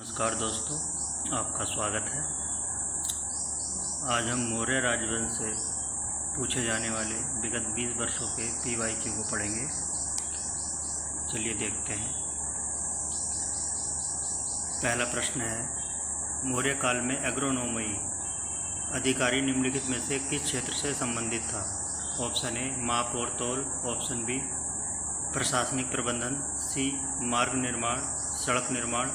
नमस्कार दोस्तों, आपका स्वागत है। आज हम मौर्य राजवंश से पूछे जाने वाले विगत 20 वर्षों के PYQ को पढ़ेंगे। चलिए देखते हैं। पहला प्रश्न है, मौर्य काल में एग्रोनोमी अधिकारी निम्नलिखित में से किस क्षेत्र से संबंधित था? ऑप्शन ए माप और तौल, ऑप्शन बी प्रशासनिक प्रबंधन, सी मार्ग निर्माण सड़क निर्माण,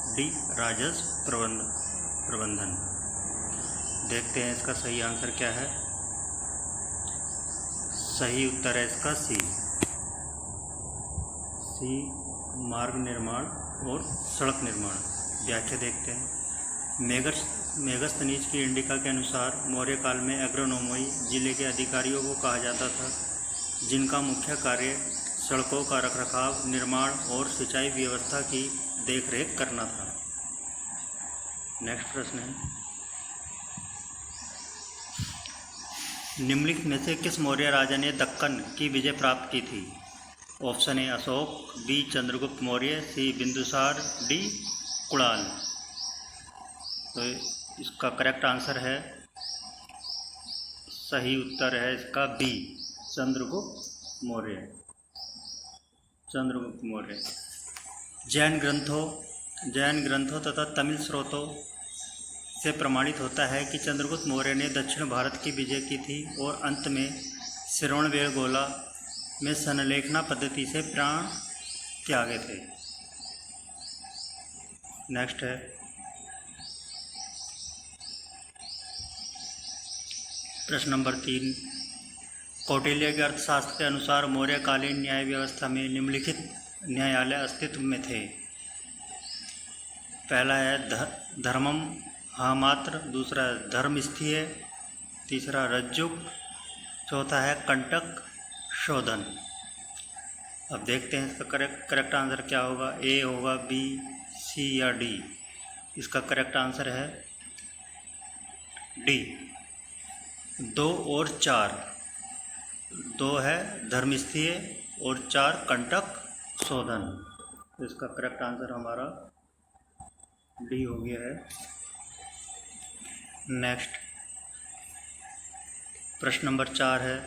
डी राजस्व प्रबंधन। देखते हैं इसका सही आंसर क्या है। सही उत्तर है इसका सी मार्ग निर्माण और सड़क निर्माण। व्याख्या देखते हैं। मेगस्थनीज की इंडिका के अनुसार मौर्य काल में एग्रोनोमी जिले के अधिकारियों को कहा जाता था, जिनका मुख्य कार्य सड़कों का रखरखाव, निर्माण और सिंचाई व्यवस्था की देखरेख करना था। नेक्स्ट प्रश्न है, निम्नलिखित में से किस मौर्य राजा ने दक्कन की विजय प्राप्त की थी? Option A Ashoka, B Chandragupta Maurya, C Bindusara, D Kunal. तो इसका करेक्ट आंसर है, सही उत्तर है इसका बी चंद्रगुप्त मौर्य। जैन ग्रंथों तथा तमिल स्रोतों से प्रमाणित होता है कि चंद्रगुप्त मौर्य ने दक्षिण भारत की विजय की थी और अंत में श्रवणबेलगोला में संलेखना पद्धति से प्राण त्यागे थे। नेक्स्ट है, प्रश्न नंबर 3, कौटिल्य के अर्थशास्त्र के अनुसार मौर्यकालीन न्याय व्यवस्था में निम्नलिखित न्यायालय अस्तित्व में थे। पहला है धर्मम हामात्र, दूसरा धर्मस्थीय, तीसरा रज्जुक, चौथा है कंटक शोधन। अब देखते हैं इसका करेक्ट आंसर क्या होगा। ए होगा, बी, सी या डी। इसका करेक्ट आंसर है डी 2 और 4। 2 है धर्मस्थीय और 4 कंटक शोधन। तो इसका करेक्ट आंसर हमारा डी हो गया है। नेक्स्ट प्रश्न नंबर 4 है,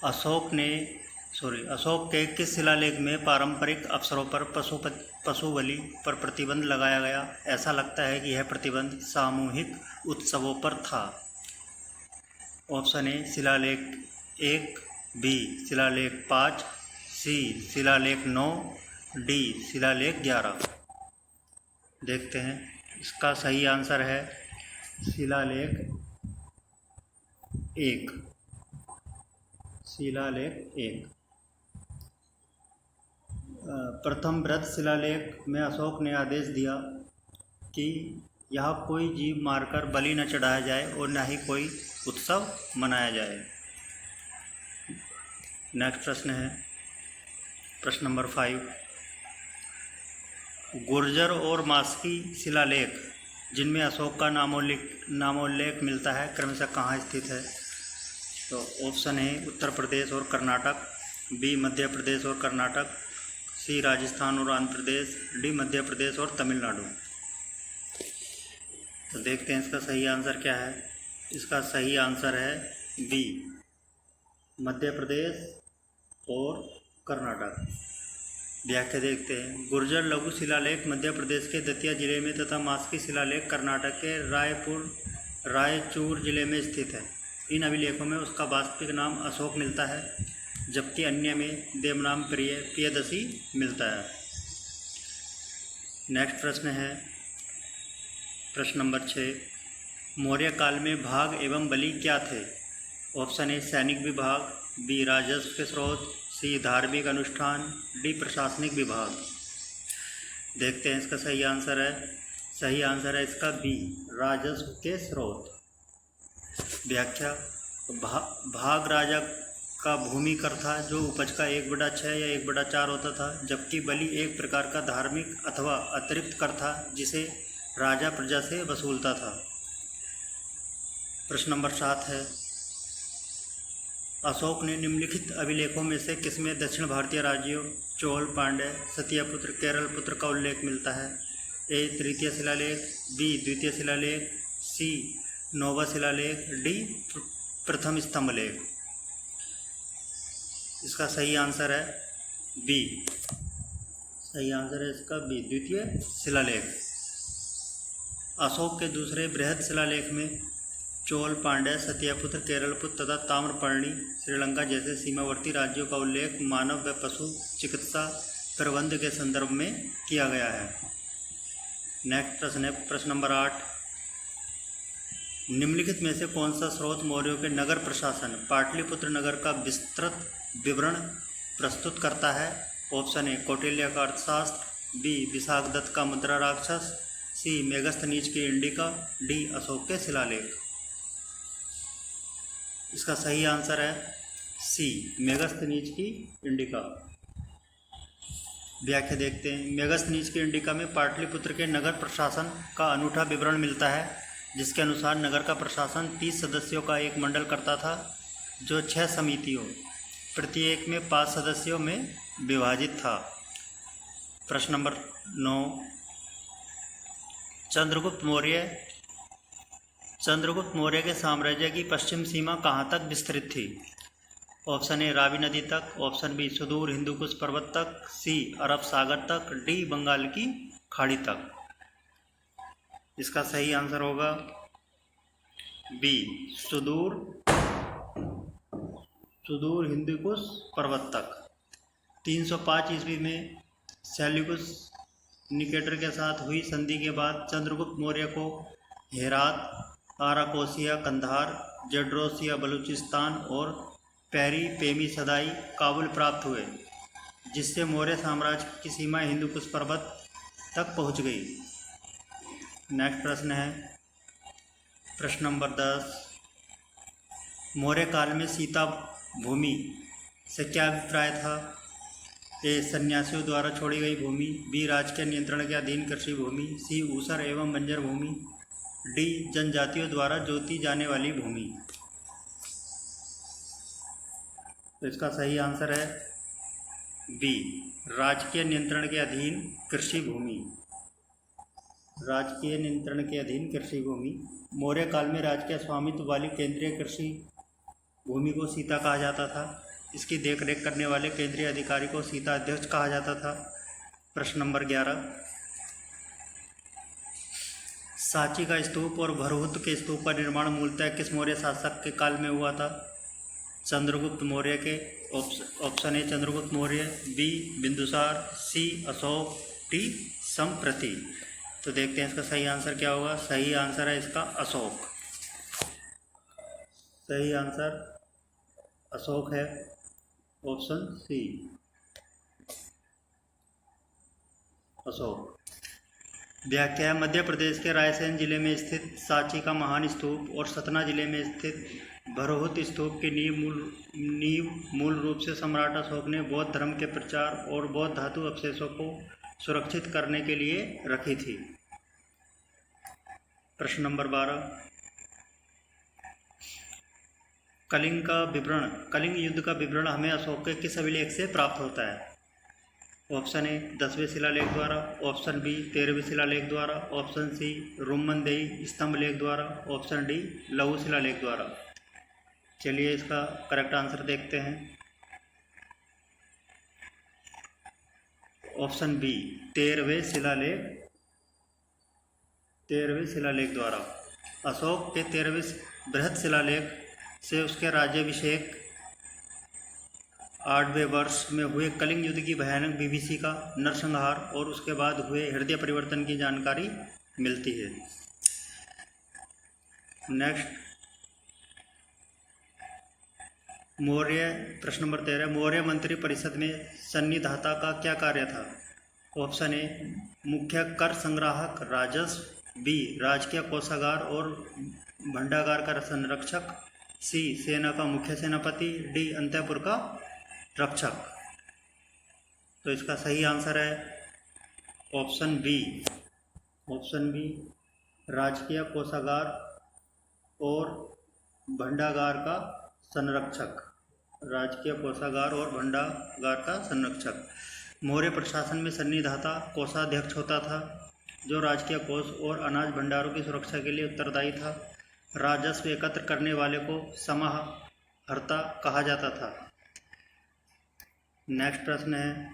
अशोक के किस शिलालेख में पारंपरिक अवसरों पर पशु बलि पर प्रतिबंध लगाया गया? ऐसा लगता है कि यह प्रतिबंध सामूहिक उत्सवों पर था। ऑप्शन ए शिलालेख 1, बी शिलालेख 5, सी शिलालेख 9, डी शिलालेख 11। देखते हैं, इसका सही आंसर है शिलालेख 1। प्रथम बृहत शिलालेख में अशोक ने आदेश दिया कि यहाँ कोई जीव मारकर बलि न चढ़ाया जाए और न ही कोई उत्सव मनाया जाए। नेक्स्ट प्रश्न है, प्रश्न नंबर 5, गुर्जर और मास्की शिलालेख जिनमें अशोक का नामोल्लेख मिलता है क्रमशः कहाँ स्थित है? तो ऑप्शन ए उत्तर प्रदेश और कर्नाटक, बी मध्य प्रदेश और कर्नाटक, सी राजस्थान और आंध्र प्रदेश, डी मध्य प्रदेश और तमिलनाडु। तो देखते हैं इसका सही आंसर क्या है। इसका सही आंसर है बी मध्य प्रदेश और कर्नाटक। व्याख्या देखते हैं, गुर्जर लघु शिलालेख मध्य प्रदेश के दतिया जिले में तथा मास्की शिलालेख कर्नाटक के रायचूर जिले में स्थित है। इन अभिलेखों में उसका वास्तविक नाम अशोक मिलता है, जबकि अन्य में देवनाम प्रियदर्शी मिलता है। नेक्स्ट प्रश्न है, प्रश्न नंबर 6, मौर्य काल में भाग एवं बलि क्या थे? ऑप्शन ए सैनिक विभाग, बी राजस्व के स्रोत, सी धार्मिक अनुष्ठान, डी प्रशासनिक विभाग। देखते हैं इसका सही आंसर है इसका बी राजस्व के स्रोत। व्याख्या, भाग राजा का भूमि कर था जो उपज का 1/6 या 1/4 होता था, जबकि बलि एक प्रकार का धार्मिक अथवा अतिरिक्त कर था जिसे राजा प्रजा से वसूलता था। प्रश्न नंबर 7 है, अशोक ने निम्नलिखित अभिलेखों में से किसमें दक्षिण भारतीय राज्यों चोल, पांड्य, सतियापुत्र, केरल पुत्र का उल्लेख मिलता है? ए तृतीय शिलालेख, बी द्वितीय शिलालेख, सी नौवा शिलालेख, डी प्रथम स्तंभलेख। इसका सही आंसर है बी। सही आंसर है इसका बी, द्वितीय शिलालेख। अशोक के दूसरे बृहद शिलालेख में चोल, पांड्य, सतियापुत्र, केरलपुत्र तथा ताम्रपर्णी, श्रीलंका जैसे सीमावर्ती राज्यों का उल्लेख मानव व पशु चिकित्सा प्रबंध के संदर्भ में किया गया है। नेक्स्ट प्रश्न है प्रश्न नंबर 8। निम्नलिखित में से कौन सा स्रोत मौर्यों के नगर प्रशासन पाटलिपुत्र नगर का विस्तृत विवरण प्रस्तुत करता है? ऑप्शन ए कौटिल्य का अर्थशास्त्र, बी विशाखदत्त का मुद्रा राक्षस, सी मेगस्थनीज की इंडिका, डी अशोक के शिलालेख। इसका सही आंसर है सी मेगस्थनीज की इंडिका। व्याख्या देखते हैं। मेगस्थनीज की इंडिका में पाटलिपुत्र के नगर प्रशासन का अनूठा विवरण मिलता है, जिसके अनुसार नगर का प्रशासन 30 सदस्यों का एक मंडल करता था, जो 6 समितियों प्रत्येक में 5 सदस्यों में विभाजित था। प्रश्न नंबर 9। चंद्रगुप्त मौर्य के साम्राज्य की पश्चिम सीमा कहाँ तक विस्तृत थी? ऑप्शन ए रावी नदी तक, ऑप्शन बी सुदूर हिंदुकुश पर्वत तक, सी अरब सागर तक, डी बंगाल की खाड़ी तक। इसका सही आंसर होगा बी सुदूर हिंदुकुश पर्वत तक। 305 ईस्वी में सेल्यूकस निकेटर के साथ हुई संधि के बाद चंद्रगुप्त मौर्य को हेरात, आराकोसिया कंधार, जड्रोसिया बलूचिस्तान और पेमी सदाई काबुल प्राप्त हुए, जिससे मौर्य साम्राज्य की सीमा हिंदुकुश पर्वत तक पहुंच गई। नेक्स्ट प्रश्न है प्रश्न नंबर 10। मौर्य काल में सीता भूमि से क्या अभिप्राय था? ए सन्यासियों द्वारा छोड़ी गई भूमि, बी राजकीय नियंत्रण के अधीन कृषि भूमि, सी ऊसर एवं बंजर भूमि, डी जनजातियों द्वारा जोती जाने वाली भूमि। तो इसका सही आंसर है बी राजकीय नियंत्रण के अधीन कृषि भूमि। राजकीय नियंत्रण के अधीन कृषि भूमि। मौर्य काल में राजकीय स्वामित्व वाली केंद्रीय कृषि भूमि को सीता कहा जाता था। इसकी देखरेख करने वाले केंद्रीय अधिकारी को सीता अध्यक्ष कहा जाता था। प्रश्न नंबर 11। सांची का स्तूप और भरहुत के स्तूप का निर्माण मूलतः किस मौर्य शासक के काल में हुआ था? चंद्रगुप्त मौर्य के। Option A Chandragupta Maurya, B Bindusara, C Ashoka, D Samprati. तो देखते हैं इसका सही आंसर क्या होगा। सही आंसर है इसका अशोक। सही आंसर अशोक है, ऑप्शन सी अशोक। व्याख्या। मध्य प्रदेश के रायसेन जिले में स्थित सांची का महान स्तूप और सतना जिले में स्थित भरहुत स्तूप की नींव मूल रूप से सम्राट अशोक ने बौद्ध धर्म के प्रचार और बौद्ध धातु अवशेषों को सुरक्षित करने के लिए रखी थी। प्रश्न नंबर 12। कलिंग युद्ध का विवरण हमें अशोक के किस अभिलेख से प्राप्त होता है? ऑप्शन ए 10वें शिलालेख द्वारा, ऑप्शन बी 13वें शिलालेख द्वारा, ऑप्शन सी रोमनदेही स्तंभ लेख द्वारा, ऑप्शन डी लघु शिलालेख द्वारा। चलिए इसका करेक्ट आंसर देखते हैं। ऑप्शन बी 13वें शिलालेख द्वारा। अशोक के 13वें बृहद शिलालेख से उसके राज्याभिषेक 8वें वर्ष में हुए कलिंग युद्ध की भयानक बीभीषी का नरसंहार और उसके बाद हुए हृदय परिवर्तन की जानकारी मिलती है। नेक्स्ट प्रश्न नंबर 13। मौर्य मंत्री परिषद में सन्निधाता का क्या कार्य था? ऑप्शन ए मुख्य कर संग्राहक राजस्व, बी राजकीय कोषागार और भंडागार का संरक्षक, सी सेना का मुख्य सेनापति, डी अंतःपुर का रक्षक। तो इसका सही आंसर है ऑप्शन बी राजकीय कोषागार और भंडागार का संरक्षक। राजकीय कोषागार और भंडागार का संरक्षक। मौर्य प्रशासन में सन्निधाता कोषाध्यक्ष होता था, जो राजकीय कोष और अनाज भंडारों की सुरक्षा के लिए उत्तरदायी था। राजस्व एकत्र करने वाले को समाहर्ता कहा जाता था। नेक्स्ट प्रश्न है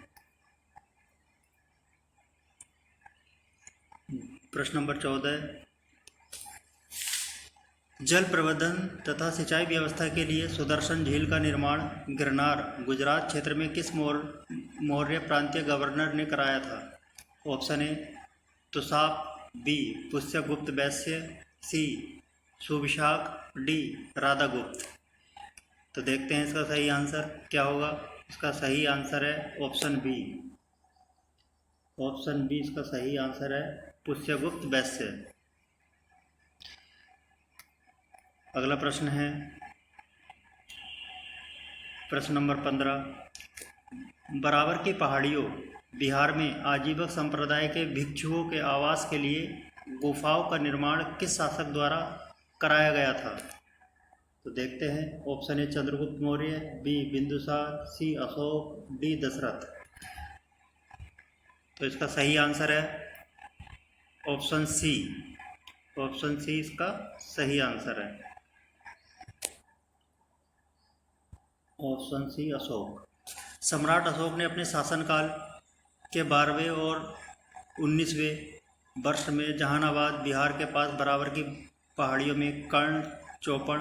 प्रश्न नंबर 14। जल प्रबंधन तथा सिंचाई व्यवस्था के लिए सुदर्शन झील का निर्माण गिरनार, गुजरात क्षेत्र में किस मौर्य प्रांतीय गवर्नर ने कराया था? Option A तुसाप, B Pushyagupta Vysya, C Suvishakh, D Radhagupta. तो देखते हैं इसका सही आंसर क्या होगा। इसका सही आंसर है ऑप्शन बी। ऑप्शन बी इसका सही आंसर है, पुष्यगुप्त वैश्य। अगला प्रश्न है प्रश्न नंबर 15। बराबर की पहाड़ियों बिहार में आजीवक संप्रदाय के भिक्षुओं के आवास के लिए गुफाओं का निर्माण किस शासक द्वारा कराया गया था? तो देखते हैं। Option A Chandragupta Maurya, B Bindusara, C Ashoka, D Dasharatha. तो इसका सही आंसर है ऑप्शन सी। ऑप्शन सी इसका सही आंसर है। Option C Ashoka. सम्राट अशोक ने अपने शासनकाल के 12वें और 19वें वर्ष में जहानाबाद बिहार के पास बराबर की पहाड़ियों में कर्ण, चौपड़,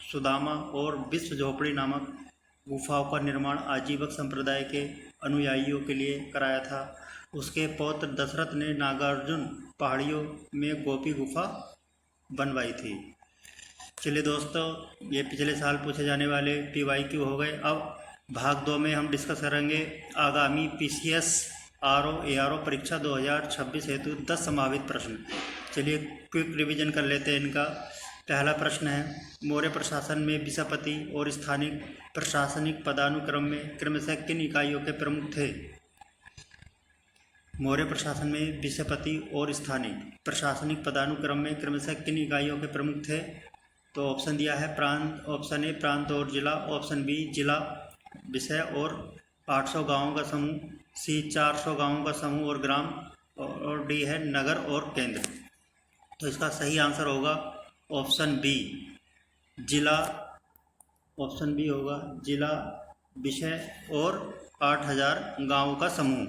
सुदामा और विश्व झोपड़ी नामक गुफाओं का निर्माण आजीवक संप्रदाय के अनुयायियों के लिए कराया था। उसके पौत्र दशरथ ने नागार्जुन पहाड़ियों में गोपी गुफा बनवाई थी। चलिए दोस्तों, ये पिछले साल पूछे जाने वाले PYQ हो गए। अब भाग 2 में हम डिस्कस करेंगे आगामी PCS RO ARO परीक्षा 2026 हेतु 10 संभावित प्रश्न। चलिए क्विक रिवीजन कर लेते हैं इनका। पहला प्रश्न है, मौर्य प्रशासन में विषयपति और स्थानिक प्रशासनिक पदानुक्रम में क्रमशः किन इकाइयों के प्रमुख थे? मौर्य प्रशासन में विषयपति और स्थानिक प्रशासनिक पदानुक्रम में क्रमशः किन इकाइयों के प्रमुख थे? तो ऑप्शन दिया है प्रांत। ऑप्शन ए प्रांत और जिला, ऑप्शन बी जिला, विषय और 800 गांवों का समूह, सी 400 गांवों का समूह और ग्राम, और डी है नगर और केंद्र। तो इसका सही आंसर होगा ऑप्शन बी जिला। ऑप्शन बी होगा जिला, विषय और 8000 गांवों का समूह।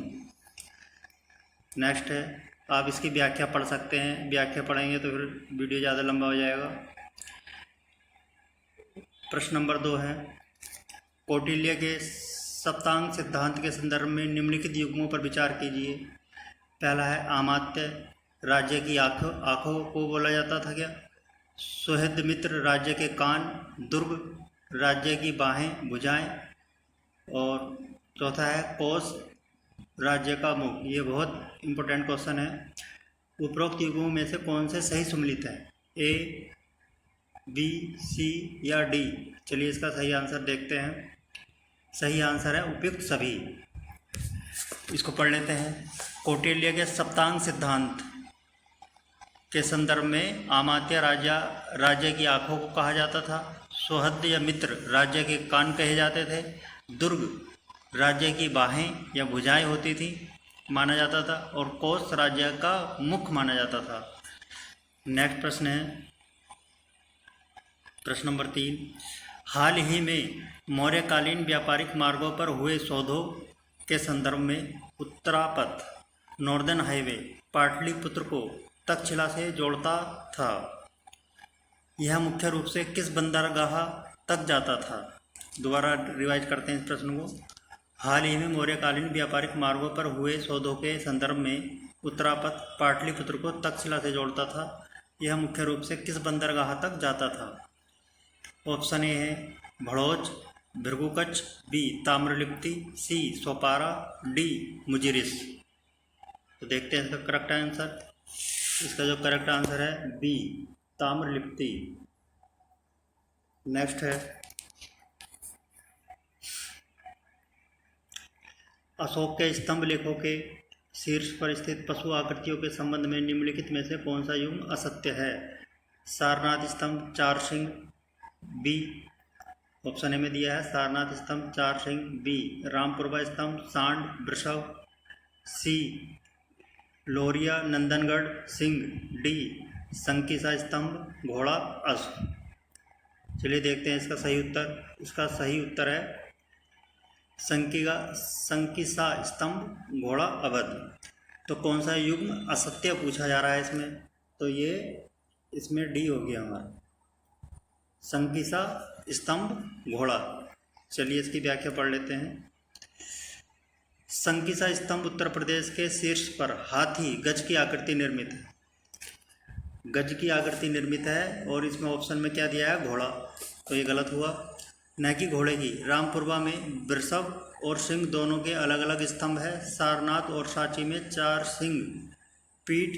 नेक्स्ट है, आप इसकी व्याख्या पढ़ सकते हैं। व्याख्या पढ़ेंगे तो फिर वीडियो ज़्यादा लंबा हो जाएगा। प्रश्न नंबर 2 है, कौटिल्य के सप्तांग सिद्धांत के संदर्भ में निम्नलिखित युग्मों पर विचार कीजिए। पहला है आमात्य, राज्य की आँखों को बोला जाता था क्या? सुहृद मित्र, राज्य के कान। दुर्ग, राज्य की बाहें, भुजाएं। और चौथा है कोष, राज्य का मुख। ये बहुत इंपॉर्टेंट क्वेश्चन है। उपरोक्त युग्मों में से कौन से सही सम्मिलित है? ए, बी, सी या डी? चलिए इसका सही आंसर देखते हैं। सही आंसर है उपयुक्त सभी। इसको पढ़ लेते हैं। कौटिल्य के सप्तांग सिद्धांत के संदर्भ में आमात्य राज्य की आँखों को कहा जाता था। सुहृद या मित्र राज्य के कान कहे जाते थे। दुर्ग राज्य की बाहें या भुजाएं होती थी माना जाता था। और कोष राज्य का मुख माना जाता था। नेक्स्ट प्रश्न है प्रश्न नंबर 3। हाल ही में मौर्यकालीन व्यापारिक मार्गों पर हुए शोधों के संदर्भ में उत्तरापथ नॉर्दर्न हाईवे पाटलिपुत्र को तक्षशिला से जोड़ता था। यह मुख्य रूप से किस बंदरगाह तक जाता था? दोबारा रिवाइज करते हैं इस प्रश्न को। हाल ही में मौर्यकालीन व्यापारिक मार्गों पर हुए शोधों के संदर्भ में उत्तरापथ पाटलिपुत्र को तक्षशिला से जोड़ता था। यह मुख्य रूप से किस बंदरगाह तक जाता था? ऑप्शन ए है भड़ोच, भृगुकच्छ, बी ताम्रलिप्ति, सी सोपारा, डी मुजिरिस। तो देखते हैं इसका करेक्ट आंसर। इसका जो करेक्ट आंसर है बी ताम्रलिप्ति। नेक्स्ट है, अशोक के स्तंभ लेखों के शीर्ष पर स्थित पशु आकृतियों के संबंध में निम्नलिखित में से कौन सा युग्म असत्य है? सारनाथ स्तंभ, चार सिंह, बी ऑप्शन ए में दिया है सारनाथ स्तंभ, 4 सिंह। बी रामपुरवा स्तंभ, सांड, वृषभ। सी लोरिया नंदनगढ़ सिंह। डी संकिसा स्तंभ, घोड़ा, अश्व। चलिए देखते हैं इसका सही उत्तर। इसका सही उत्तर है संकिसा स्तंभ, घोड़ा, अवध। तो कौन सा युग्म असत्य पूछा जा रहा है इसमें, तो ये इसमें डी हो गया हमारा, संकिसा स्तंभ, घोड़ा। चलिए इसकी व्याख्या पढ़ लेते हैं। संकिसा स्तंभ उत्तर प्रदेश के शीर्ष पर हाथी गज की आकृति निर्मित है। गज की आकृति निर्मित है और इसमें ऑप्शन में क्या दिया है, घोड़ा। तो ये गलत हुआ, न कि घोड़े की। रामपुरवा में वृषभ और सिंह दोनों के अलग अलग स्तंभ है। सारनाथ और सांची में 4 सिंह पीठ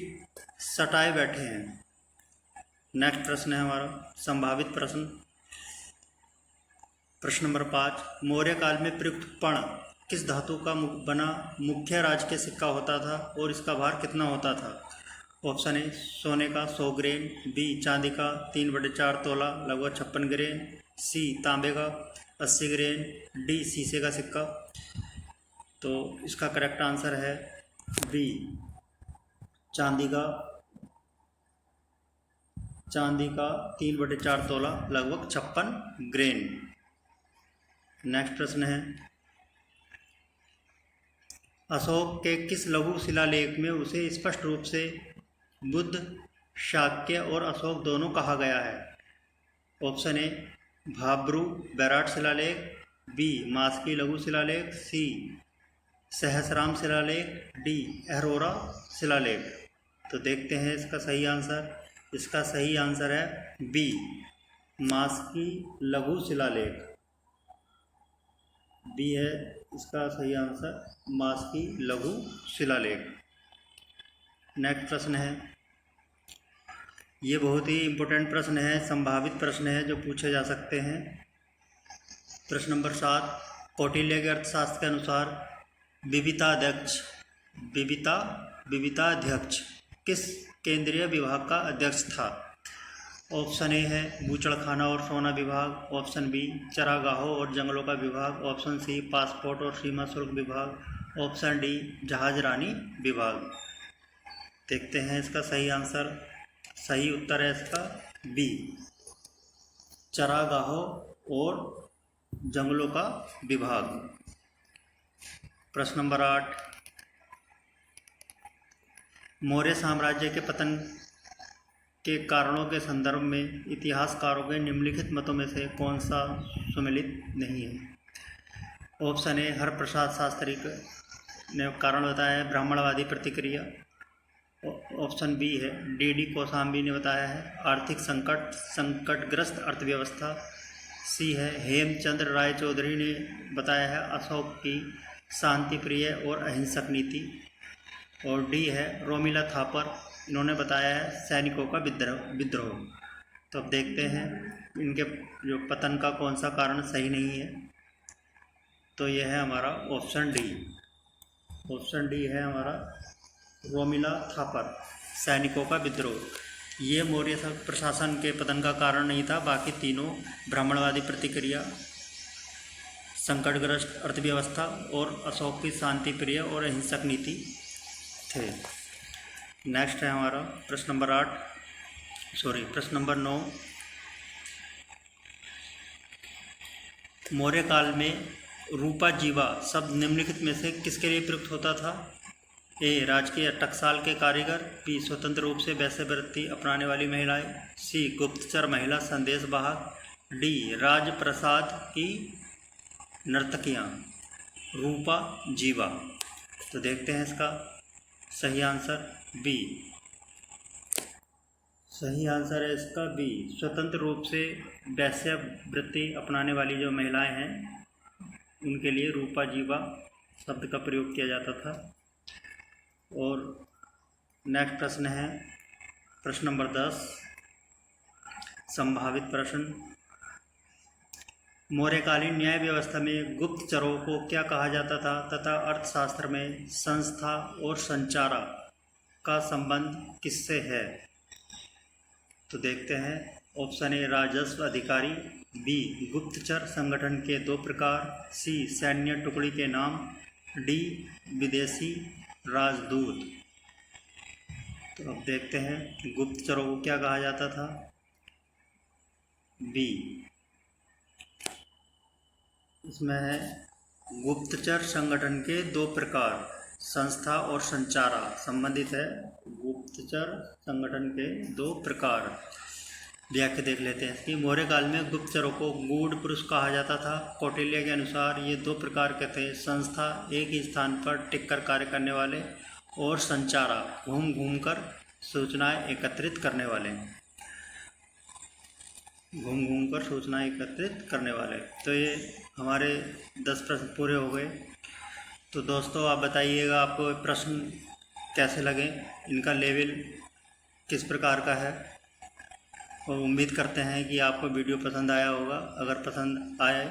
सटाए बैठे हैं। नेक्स्ट प्रश्न है हमारा संभावित प्रश्न। प्रश्न नंबर 5, मौर्य काल में प्रयुक्त पण किस धातु का बना मुख्य राज के सिक्का होता था और इसका भार कितना होता था? ऑप्शन ए सोने का 100 ग्रेन। बी चांदी का 3/4 तोला लगभग 56 ग्रेन। सी तांबे का 80 ग्रेन। डी शीशे का सिक्का। तो इसका करेक्ट आंसर है बी चांदी का 3/4 तोला लगभग 56 ग्रेन। नेक्स्ट प्रश्न है अशोक के किस लघु शिलालेख में उसे स्पष्ट रूप से बुद्ध, शाक्य और अशोक दोनों कहा गया है? ऑप्शन ए भाब्रू बैराट शिलालेख। बी मास्की लघु शिलालेख। सी सहस्राम शिलालेख। डी अहरोरा शिलालेख। तो देखते हैं इसका सही आंसर। इसका सही आंसर है बी मास्की लघु शिलालेख। बी है इसका सही आंसर, मास्की लघु शिलालेख। नेक्स्ट प्रश्न है, ये बहुत ही इम्पोर्टेंट प्रश्न है, संभावित प्रश्न है जो पूछे जा सकते हैं। प्रश्न नंबर 7, कौटिल्य के अर्थशास्त्र के अनुसार विविताध्यक्ष किस केंद्रीय विभाग का अध्यक्ष था? ऑप्शन ए है बूचड़खाना और सोना विभाग। ऑप्शन बी चरागाहों और जंगलों का विभाग। ऑप्शन सी पासपोर्ट और सीमा शुल्क विभाग। ऑप्शन डी जहाजरानी विभाग। देखते हैं इसका सही आंसर। सही उत्तर है इसका बी चरागाहों और जंगलों का विभाग। प्रश्न नंबर 8, मौर्य साम्राज्य के पतन के कारणों के संदर्भ में इतिहासकारों के निम्नलिखित मतों में से कौन सा सुमेलित नहीं है? ऑप्शन ए हरप्रसाद शास्त्री ने कारण बताया है ब्राह्मणवादी प्रतिक्रिया। ऑप्शन बी है डी कौशाम्बी ने बताया है आर्थिक संकटग्रस्त अर्थव्यवस्था। सी है हेमचंद्र राय चौधरी ने बताया है अशोक की शांति प्रिय और अहिंसक नीति। और डी है रोमिला थापर, इन्होंने बताया है सैनिकों का विद्रोह। तो अब देखते हैं इनके जो पतन का कौन सा कारण सही नहीं है। तो यह है हमारा ऑप्शन डी। ऑप्शन डी है हमारा रोमिला थापर, सैनिकों का विद्रोह। ये मौर्य प्रशासन के पतन का कारण नहीं था, बाकी तीनों ब्राह्मणवादी प्रतिक्रिया, संकटग्रस्त अर्थव्यवस्था और अशोक की शांति प्रिय और अहिंसक नीति थे। नेक्स्ट है हमारा प्रश्न नंबर 9, मौर्य काल में रूपा जीवा शब्द निम्नलिखित में से किसके लिए प्रयुक्त होता था? ए राजकीय टकसाल के कारीगर। बी स्वतंत्र रूप से वैश्यवृत्ति अपनाने वाली महिलाएं। सी गुप्तचर महिला संदेश वाहक। डी राजप्रसाद की नर्तकियां। रूपा जीवा। तो देखते हैं इसका सही आंसर बी। सही आंसर है इसका बी, स्वतंत्र रूप से वैश्यवृत्ति अपनाने वाली जो महिलाएं हैं उनके लिए रूपा जीवा शब्द का प्रयोग किया जाता था। और नेक्स्ट प्रश्न है प्रश्न नंबर 10, संभावित प्रश्न। मौर्यकालीन न्याय व्यवस्था में गुप्तचरों को क्या कहा जाता था तथा अर्थशास्त्र में संस्था और संचारक का संबंध किससे है? तो देखते हैं ऑप्शन ए राजस्व अधिकारी, बी गुप्तचर संगठन के 2 प्रकार, सी सैन्य टुकड़ी के नाम, डी विदेशी राजदूत। तो अब देखते हैं गुप्तचरों को क्या कहा जाता था। बी, इसमें है गुप्तचर संगठन के 2 प्रकार, संस्था और संचारा संबंधित है। गुप्तचर संगठन के 2 प्रकार। व्याख्या देख लेते हैं कि मौर्य काल में गुप्तचरों को गूढ़ पुरुष कहा जाता था। कौटिल्य के अनुसार ये 2 प्रकार के थे, संस्था एक ही स्थान पर टिककर कार्य करने वाले, और संचारा घूम घूम कर सूचनाएं एकत्रित करने वाले, घूम घूम कर सूचनाएं एकत्रित करने वाले। तो ये हमारे 10 प्रश्न पूरे हो गए। तो दोस्तों आप बताइएगा आपको प्रश्न कैसे लगे, इनका लेवल किस प्रकार का है, और उम्मीद करते हैं कि आपको वीडियो पसंद आया होगा। अगर पसंद आए